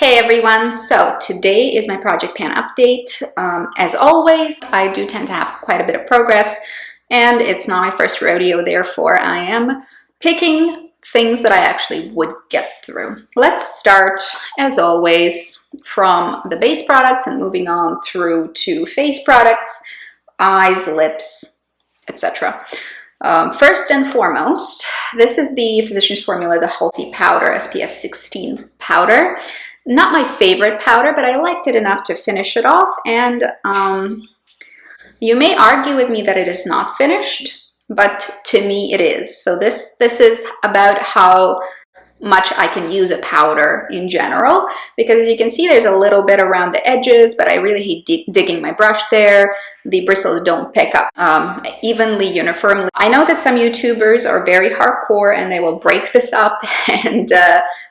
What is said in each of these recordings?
Hey everyone, so today is my project pan update. As always, I do tend to have quite a bit of progress and it's not my first rodeo, therefore I am picking things that I actually would get through. Let's start, as always, from the base products and moving on through to face products, eyes, lips, etc. First and foremost, this is the Physicians Formula, the Healthy Powder, SPF 16 powder. Not my favorite powder, but I liked it enough to finish it off. And you may argue with me that it is not finished, but to me it is. So this is about how much I can use a powder in general, because as you can see, there's a little bit around the edges, but I really hate digging my brush there. The bristles don't pick up evenly, uniformly. I know that some YouTubers are very hardcore and they will break this up and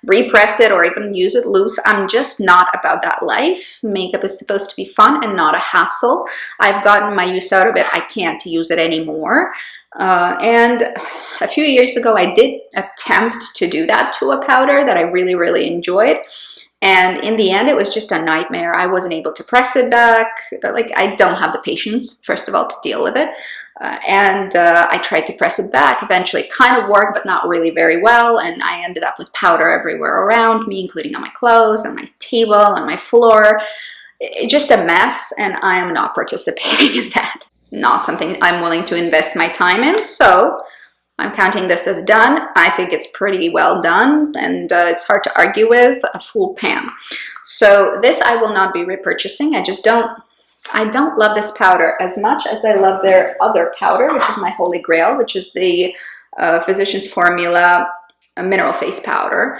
repress it or even use it loose. I'm just not about that life. Makeup is supposed to be fun and not a hassle. I've gotten my use out of it. I can't use it anymore. And a few years ago, I did attempt to do that to a powder that I really enjoyed. And in the end, it was just a nightmare. I wasn't able to press it back. Like, I don't have the patience, first of all, to deal with it. I tried to press it back. Eventually, it kind of worked, but not really very well. And I ended up with powder everywhere around me, including on my clothes, on my table, on my floor. It's just a mess, and I am not participating in that. Not something I'm willing to invest my time in, so I'm counting this as done. I think it's pretty well done, and it's hard to argue with a full pan. So this I will not be repurchasing. I don't love this powder as much as I love their other powder, which is my holy grail, which is the Physicians Formula mineral face powder.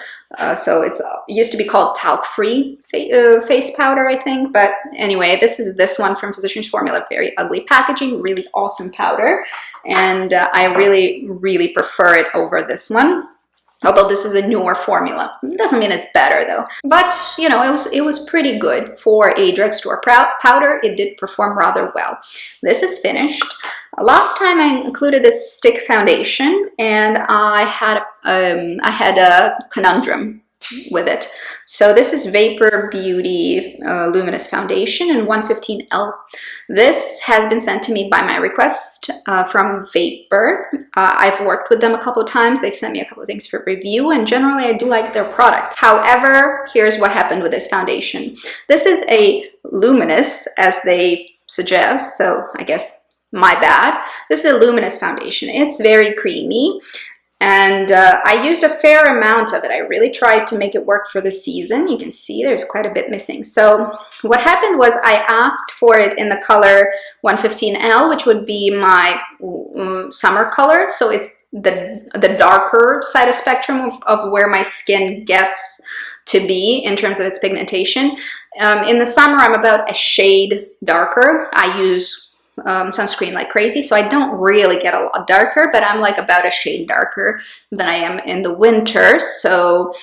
So it used to be called talc-free face powder, I think. But anyway, this is this one from Physicians Formula. Very ugly packaging, really awesome powder. And I really prefer it over this one. Although this is a newer formula. It doesn't mean it's better though. But, you know, it was pretty good for a drugstore powder. It did perform rather well. This is finished. Last time I included this stick foundation, and I had a conundrum with it. So this is Vapour Beauty Luminous Foundation in 115L. This has been sent to me by my request from Vapour. I've worked with them a couple of times. They've sent me a couple of things for review, and generally I do like their products. However, here's what happened with this foundation. This is a luminous, as they suggest, so I guess my bad. This is a luminous foundation. It's very creamy. And I used a fair amount of it. I really tried to make it work for the season. You can see there's quite a bit missing. So what happened was I asked for it in the color 115L, which would be my summer color. So it's the darker side of spectrum of where my skin gets to be in terms of its pigmentation. In the summer, I'm about a shade darker. I use sunscreen like crazy, so I don't really get a lot darker, but I'm like about a shade darker than I am in the winter. So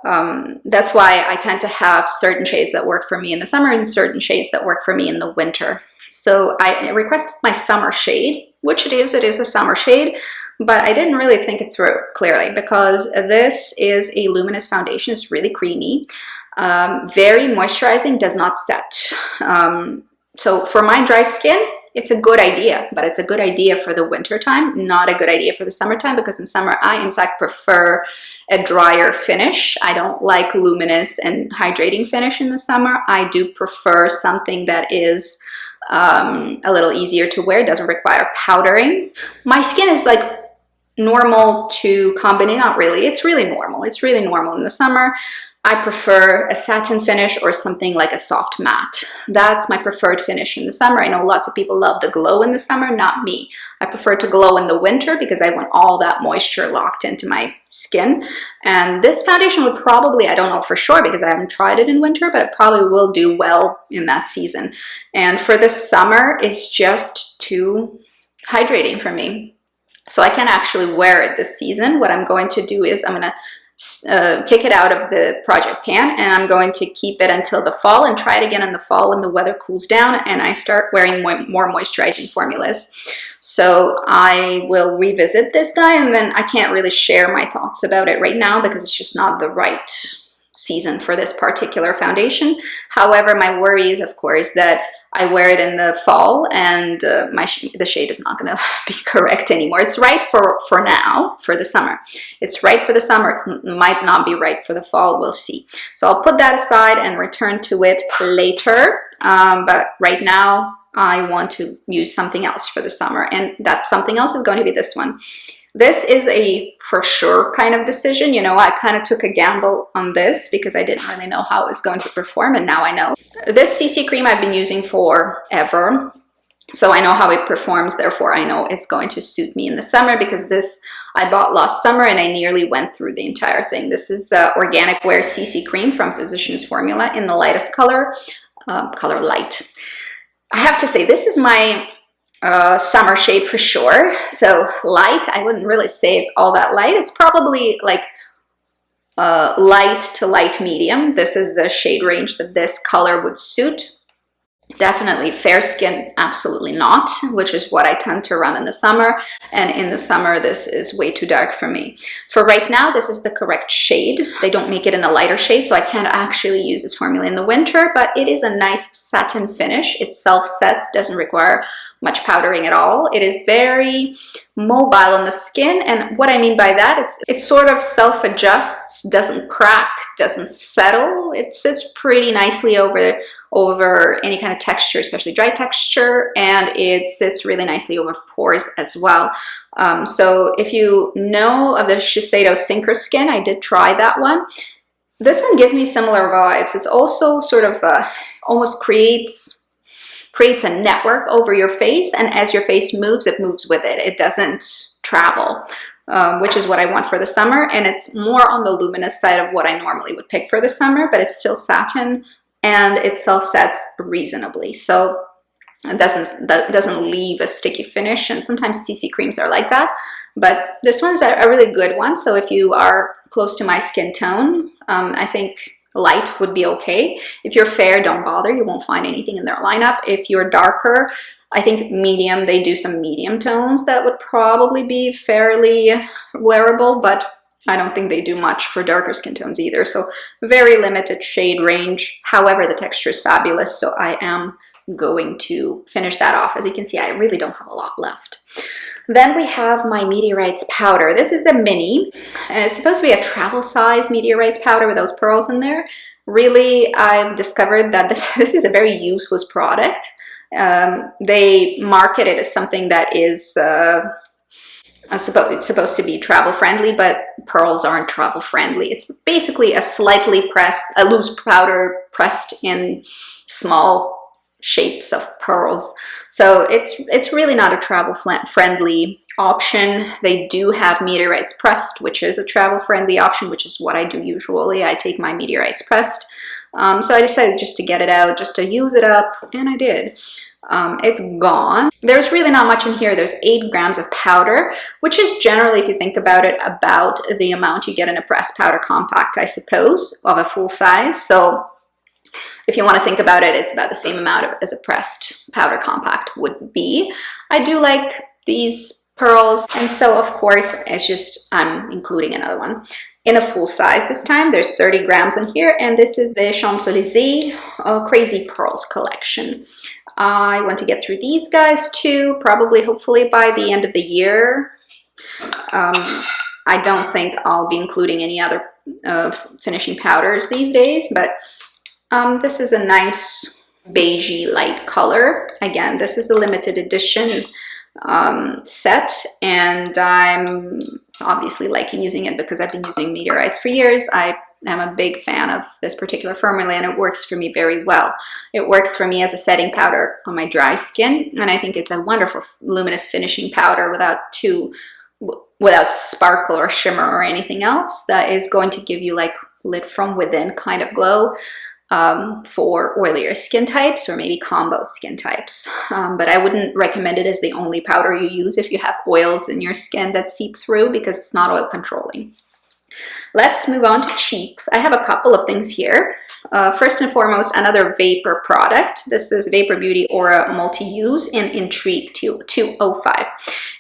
that's why I tend to have certain shades that work for me in the summer and certain shades that work for me in the winter. So I requested my summer shade, which it is a summer shade, but I didn't really think it through clearly, because this is a luminous foundation. It's really creamy, very moisturizing, does not set. So for my dry skin, it's a good idea, but it's a good idea for the winter time, not a good idea for the summertime, because in summer I in fact prefer a drier finish. I don't like luminous and hydrating finish in the summer. I do prefer something that is a little easier to wear, doesn't require powdering. My skin is like normal to combination, not really. It's really normal. It's really normal in the summer. I prefer a satin finish or something like a soft matte. That's my preferred finish in the summer. I know lots of people love the glow in the summer, not me. I prefer to glow in the winter because I want all that moisture locked into my skin. And this foundation would probably, I don't know for sure because I haven't tried it in winter, but it probably will do well in that season. And for the summer, it's just too hydrating for me. So I can actually wear it this season. What I'm going to do is I'm going to kick it out of the project pan, and I'm going to keep it until the fall and try it again in the fall when the weather cools down and I start wearing more moisturizing formulas. So I will revisit this guy, and then I can't really share my thoughts about it right now because it's just not the right season for this particular foundation. However, my worry is, of course, that I wear it in the fall and the shade is not going to be correct anymore. It's right for now, for the summer. It's right for the summer. It might not be right for the fall. We'll see. So I'll put that aside and return to it later. But right now, I want to use something else for the summer. And that something else is going to be this one. This is a for sure kind of decision. You know, I kind of took a gamble on this because I didn't really know how it was going to perform, and now I know. This CC cream I've been using forever, so I know how it performs. Therefore, I know it's going to suit me in the summer because this I bought last summer and I nearly went through the entire thing. This is Organicwear CC cream from Physicians Formula in the lightest color, color light. I have to say, this is my summer shade for sure. So light, I wouldn't really say it's all that light. It's probably like light to light medium. This is the shade range that this color would suit. Definitely fair skin, absolutely not, which is what I tend to run in the summer. And in the summer, this is way too dark for me. For right now, this is the correct shade. They don't make it in a lighter shade, so I can't actually use this formula in the winter, but it is a nice satin finish. It self-sets, doesn't require much powdering at all. It is very mobile on the skin, and what I mean by that, it sort of self-adjusts, doesn't crack, doesn't settle. It sits pretty nicely over any kind of texture, especially dry texture, and it sits really nicely over pores as well. So if you know of the Shiseido Synchro Skin, I did try that one. This one gives me similar vibes. It's also sort of almost creates a network over your face, and as your face moves, it moves with it. It doesn't travel, which is what I want for the summer, and it's more on the luminous side of what I normally would pick for the summer, but it's still satin, and it self-sets reasonably, so it doesn't leave a sticky finish, and sometimes CC creams are like that, but this one's a really good one. So if you are close to my skin tone, I think light would be okay. If you're fair, don't bother. You won't find anything in their lineup. If you're darker, I think medium, they do some medium tones that would probably be fairly wearable, but I don't think they do much for darker skin tones either. So very limited shade range. However, the texture is fabulous, so I am going to finish that off. As you can see, I really don't have a lot left. Then we have my Meteorites powder. This is a mini, and it's supposed to be a travel size Meteorites powder with those pearls in there. Really, I've discovered that this is a very useless product. They market it as something that is supposed to be travel friendly, but pearls aren't travel friendly. It's basically a a loose powder pressed in small shapes of pearls. So it's really not a travel friendly option. They do have Meteorites pressed, which is a travel friendly option, which is what I do usually. I take my Meteorites pressed. So I decided just to get it out, just to use it up, and I did. It's gone. There's really not much in here. There's 8 grams of powder, which is generally, if you think about it, about the amount you get in a pressed powder compact, I suppose, of a full size. So if you want to think about it, it's about the same amount as a pressed powder compact would be. I do like these pearls, and so of course it's just I'm including another one in a full size this time. There's 30 grams in here, and this is the Champs-Élysées Crazy Pearls collection. I want to get through these guys too, probably hopefully by the end of the year. I don't think I'll be including any other finishing powders these days, but this is a nice beigey light color. Again, this is the limited edition set, and I'm obviously liking using it because I've been using Meteorites for years. I am a big fan of this particular formula, and it works for me very well. It works for me as a setting powder on my dry skin, and I think it's a wonderful luminous finishing powder without sparkle or shimmer or anything else that is going to give you like lit from within kind of glow. For oilier skin types or maybe combo skin types. But I wouldn't recommend it as the only powder you use if you have oils in your skin that seep through, because it's not oil controlling. Let's move on to cheeks. I have a couple of things here. First and foremost, another Vapour product. This is Vapour Beauty Aura Multiuse in Intrigue 205.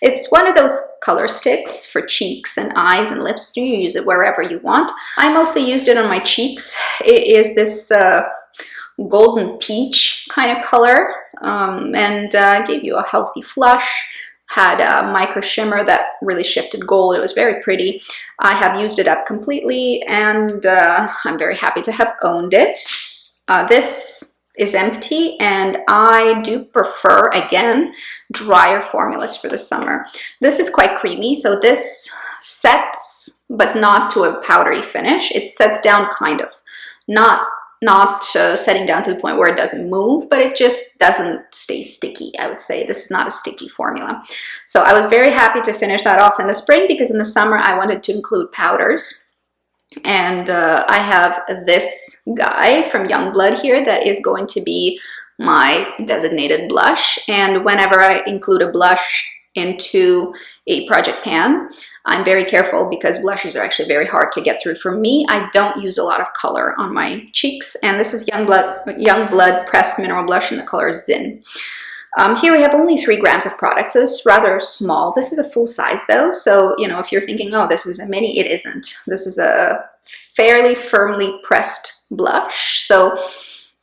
It's one of those color sticks for cheeks and eyes and lips. You use it wherever you want. I mostly used it on my cheeks. It is this golden peach kind of color, and gave you a healthy flush. Had a micro shimmer that really shifted gold. It was very pretty. I have used it up completely, and I'm very happy to have owned it. This is empty, and I do prefer, again, drier formulas for the summer. This is quite creamy, so this sets, but not to a powdery finish. It sets down kind of, not setting down to the point where it doesn't move, but it just doesn't stay sticky, I would say. This is not a sticky formula. So I was very happy to finish that off in the spring, because in the summer I wanted to include powders. And I have this guy from Youngblood here that is going to be my designated blush. And whenever I include a blush into a project pan, I'm very careful, because blushes are actually very hard to get through. For me, I don't use a lot of color on my cheeks, and this is Youngblood Pressed Mineral Blush in the color Zin. Here we have only 3 grams of product, so it's rather small. This is a full size though, so you know, if you're thinking, oh, this is a mini, it isn't. This is a fairly firmly pressed blush, so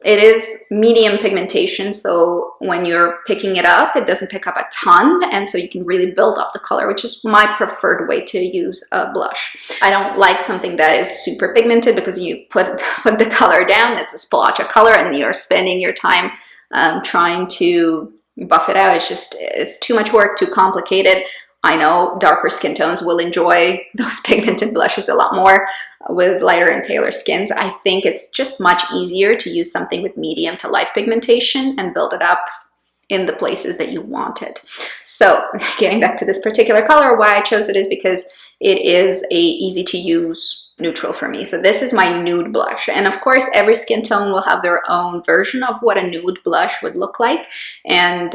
it is medium pigmentation, so when you're picking it up, it doesn't pick up a ton, and so you can really build up the color, which is my preferred way to use a blush. I don't like something that is super pigmented, because you put the color down, it's a splotch of color, and you're spending your time trying to buff it out. It's too much work, too complicated. I know darker skin tones will enjoy those pigmented blushes a lot more with lighter and paler skins. I think it's just much easier to use something with medium to light pigmentation and build it up in the places that you want it. So getting back to this particular color, why I chose it is because it is a easy to use neutral for me. So this is my nude blush, and of course every skin tone will have their own version of what a nude blush would look like, and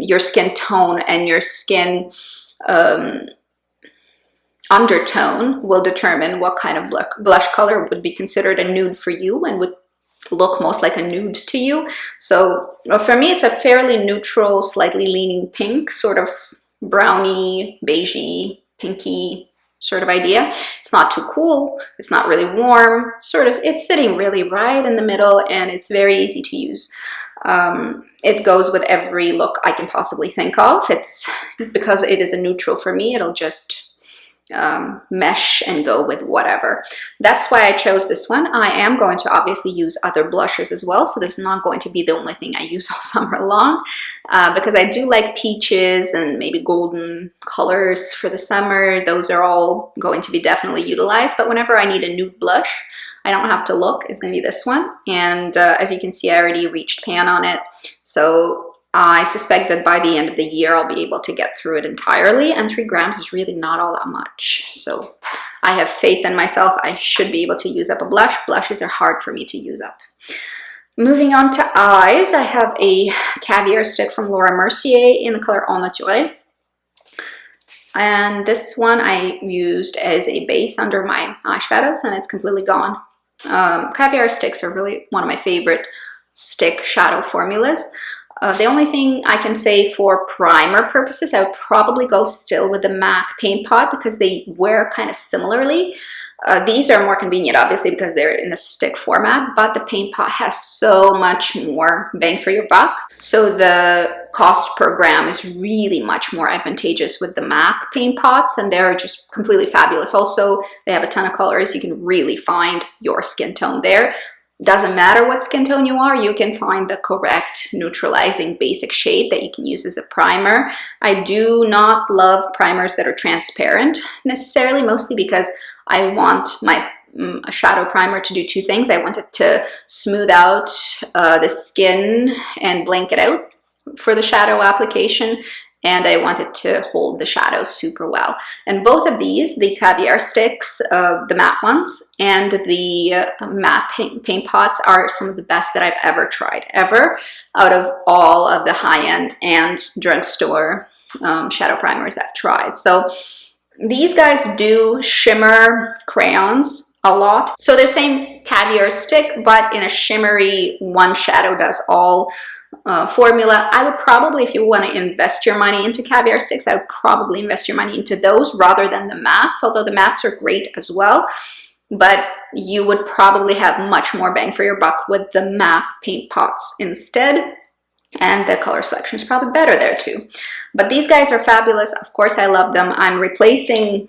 your skin tone and your skin undertone will determine what kind of blush color would be considered a nude for you and would look most like a nude to you. So for me, it's a fairly neutral, slightly leaning pink, sort of browny, beigey, pinky sort of idea. It's not too cool, it's not really warm, it's sitting really right in the middle, and it's very easy to use. It goes with every look I can possibly think of. It's because it is a neutral for me, it'll just mesh and go with whatever. That's why I chose this one. I am going to obviously use other blushes as well, so this is not going to be the only thing I use all summer long, because I do like peaches and maybe golden colors for the summer. Those are all going to be definitely utilized, but whenever I need a nude blush, I don't have to look, it's going to be this one. And as you can see, I already reached pan on it, so I suspect that by the end of the year, I'll be able to get through it entirely, and 3 grams is really not all that much. So I have faith in myself. I should be able to use up a blush. Blushes are hard for me to use up. Moving on to eyes, I have a Caviar stick from Mercier in the color Au Naturel. And this one I used as a base under my eyeshadows, and it's completely gone. Caviar sticks are really one of my favorite stick shadow formulas. The only thing I can say for primer purposes, I would probably go still with the MAC paint pot, because they wear kind of similarly. These are more convenient, obviously, because they're in a stick format, but the paint pot has so much more bang for your buck. So the cost per gram is really much more advantageous with the MAC paint pots, and they're just completely fabulous. Also, they have a ton of colors. You can really find your skin tone there. Doesn't matter what skin tone you are, you can find the correct neutralizing basic shade that you can use as a primer. I do not love primers that are transparent necessarily, mostly because I want my shadow primer to do 2 things. I want it to smooth out the skin and blank it out for the shadow application, and I want it to hold the shadows super well. And both of these, the Caviar sticks, the matte ones, and the matte paint pots, are some of the best that I've ever tried, out of all of the high-end and drugstore shadow primers I've tried. So These guys do shimmer crayons a lot. So they're same Caviar stick, but in a shimmery one shadow does all formula. I would probably, if you want to invest your money into Caviar sticks, I would probably invest your money into those rather than the mattes, although the mattes are great as well. But you would probably have much more bang for your buck with the MAC paint pots instead. And the color selection is probably better there too. But these guys are fabulous. Of course, I love them. I'm replacing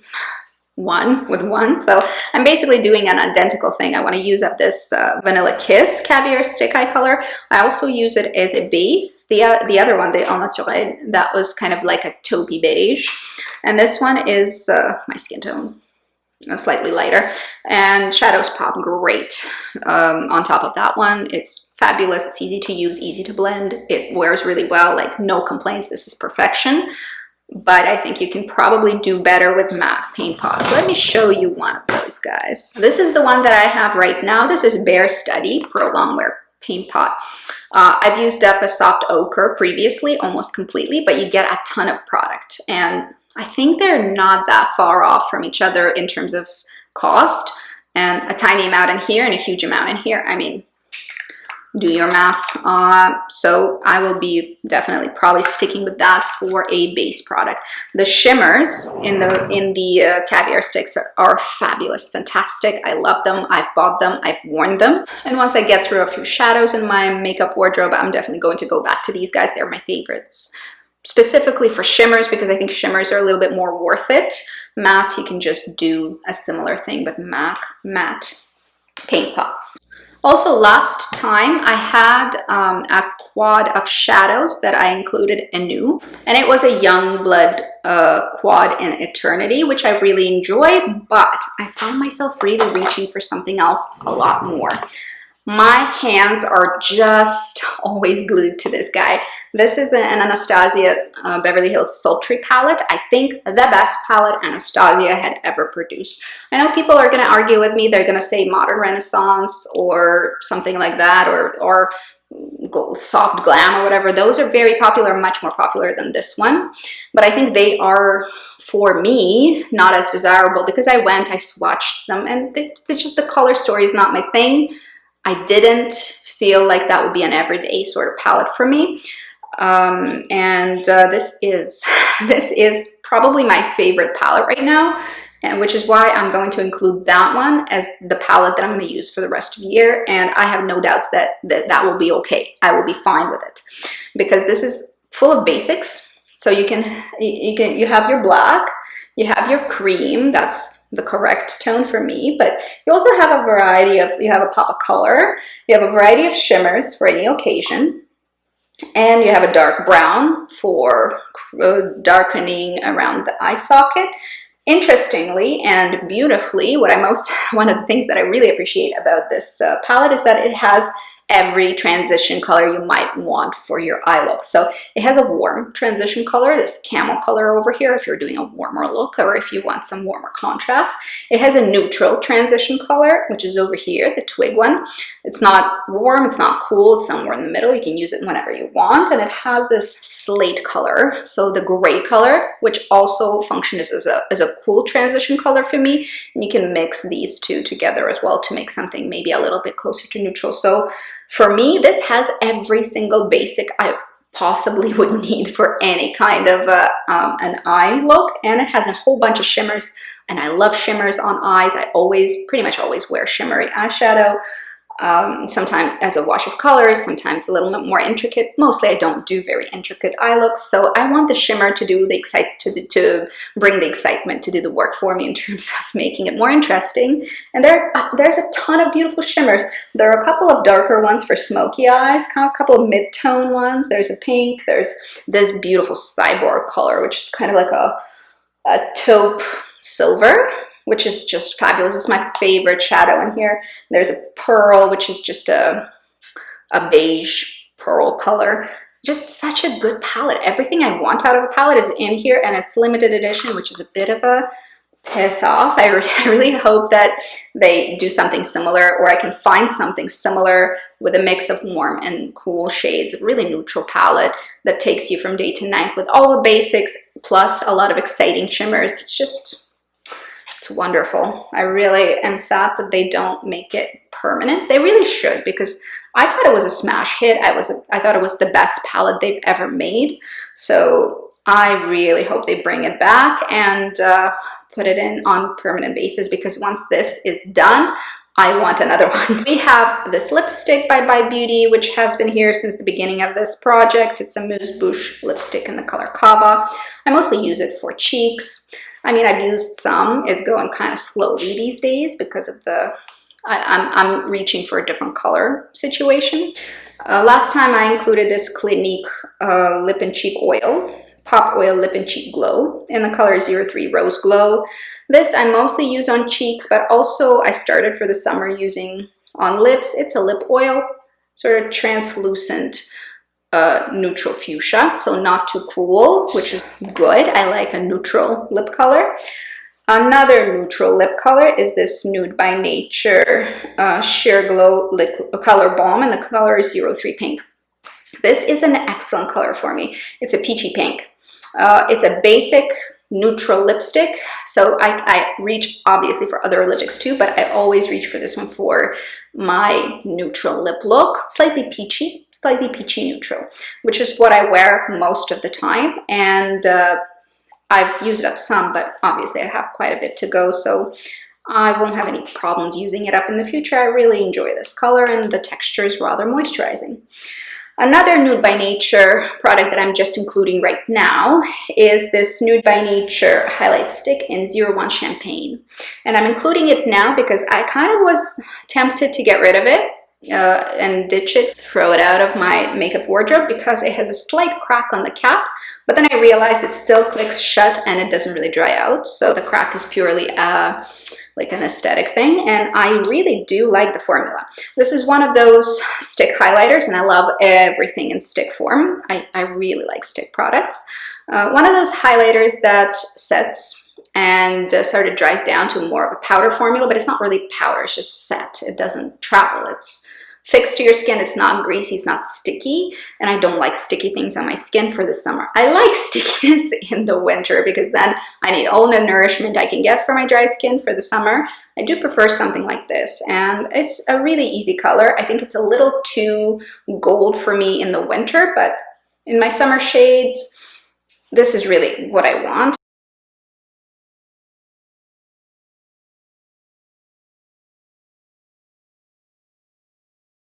one with one, so I'm basically doing an identical thing. I want to use up this Vanilla Kiss Caviar stick eye color. I also use it as a base. The other one, the Au Naturel, that was kind of like a taupey beige, and this one is my skin tone, slightly lighter, and shadows pop great on top of that one. It's fabulous. It's easy to use, easy to blend. It wears really well, like no complaints. This is perfection. But I think you can probably do better with MAC paint pots. Let me show you one of those guys. This is the one that I have right now. This is Bare Study Pro Longwear paint pot. I've used up a soft ochre previously, almost completely, but you get a ton of product. And I think they're not that far off from each other in terms of cost. And a tiny amount in here and a huge amount in here. I mean, do your math. So I will be definitely probably sticking with that for a base product. The shimmers in the Caviar sticks are fabulous, fantastic. I love them. I've bought them. I've worn them. And once I get through a few shadows in my makeup wardrobe, I'm definitely going to go back to these guys. They're my favorites. Specifically for shimmers, because I think shimmers are a little bit more worth it. Mattes, you can just do a similar thing with MAC matte paint pots. Also, last time I had a quad of shadows that I included anew, and it was a Youngblood quad in Eternity, which I really enjoy, but I found myself really reaching for something else a lot more. My hands are just always glued to this guy. This is an Anastasia Beverly Hills Sultry Palette. I think the best palette Anastasia had ever produced. I know people are going to argue with me. They're going to say Modern Renaissance or something like that, or soft glam or whatever. Those are very popular, much more popular than this one. But I think they are, for me, not as desirable because I swatched them, and just the color story is not my thing. I didn't feel like that would be an everyday sort of palette for me. This is probably my favorite palette right now, and which is why I'm going to include that one as the palette that I'm going to use for the rest of the year. And I have no doubts that will be okay. I will be fine with it because this is full of basics. So you have your black, you have your cream, that's the correct tone for me, but you also have a variety of, you have a pop of color, you have a variety of shimmers for any occasion, and you have a dark brown for darkening around the eye socket. Interestingly and beautifully, one of the things that I really appreciate about this palette is that it has every transition color you might want for your eye look. So it has a warm transition color, this camel color over here if you're doing a warmer look or if you want some warmer contrast. It has a neutral transition color, which is over here, the twig one. It's not warm, it's not cool, it's somewhere in the middle. You can use it whenever you want. And it has this slate color, so the gray color, which also functions as a cool transition color for me. And you can mix these two together as well to make something maybe a little bit closer to neutral. So for me, this has every single basic I possibly would need for any kind of an eye look, and it has a whole bunch of shimmers, and I love shimmers on eyes. I pretty much always wear shimmery eyeshadow. Sometimes as a wash of colors, sometimes a little bit more intricate. Mostly I don't do very intricate eye looks, so I want the shimmer to do to bring the excitement, to do the work for me in terms of making it more interesting. And there's a ton of beautiful shimmers. There are a couple of darker ones for smoky eyes, a couple of mid-tone ones. There's a pink, there's this beautiful cyborg color, which is kind of like a taupe silver, which is just fabulous. It's my favorite shadow in here. There's a pearl, which is just a beige pearl color. Just such a good palette. Everything I want out of a palette is in here, and it's limited edition, which is a bit of a piss off. I really hope that they do something similar, or I can find something similar with a mix of warm and cool shades, a really neutral palette that takes you from day to night with all the basics plus a lot of exciting shimmers. It's wonderful. I really am sad that they don't make it permanent. They really should, because I thought it was a smash hit. I thought it was the best palette they've ever made. So I really hope they bring it back and put it in on permanent basis, because once this is done, I want another one. We have this lipstick by Beauty, which has been here since the beginning of this project. It's a Amuse Bouche lipstick in the color Cava. I mostly use it for cheeks. I mean, I've used some. It's going kind of slowly these days because of the, I'm reaching for a different color situation. Last time I included this Clinique Lip and Cheek Oil, Pop Oil Lip and Cheek Glow in the color 03 Rose Glow. This I mostly use on cheeks, but also I started for the summer using on lips. It's a lip oil, sort of translucent neutral fuchsia, so not too cool, which is good. I like a neutral lip color. Another neutral lip color is this Nude by Nature Sheer Glow Color Balm, and the color is 03 Pink. This is an excellent color for me. It's a peachy pink. It's a basic neutral lipstick, so I reach obviously for other lipsticks too, but I always reach for this one for my neutral lip look. Slightly peachy neutral, which is what I wear most of the time, and I've used it up some, but obviously I have quite a bit to go, so I won't have any problems using it up in the future. I really enjoy this color, and the texture is rather moisturizing. Another Nude by Nature product that I'm just including right now is this Nude by Nature highlight stick in 01 Champagne. And I'm including it now because I kind of was tempted to get rid of it and ditch it, throw it out of my makeup wardrobe, because it has a slight crack on the cap, but then I realized it still clicks shut and it doesn't really dry out. So the crack is purely like an aesthetic thing, and I really do like the formula. This is one of those stick highlighters, and I love everything in stick form. I really like stick products. One of those highlighters that sets and sort of dries down to more of a powder formula, but it's not really powder, it's just set. It doesn't travel, it's fixed to your skin, it's not greasy, it's not sticky, and I don't like sticky things on my skin for the summer. I like stickiness in the winter because then I need all the nourishment I can get for my dry skin for the summer. I do prefer something like this, and it's a really easy color. I think it's a little too gold for me in the winter, but in my summer shades, this is really what I want.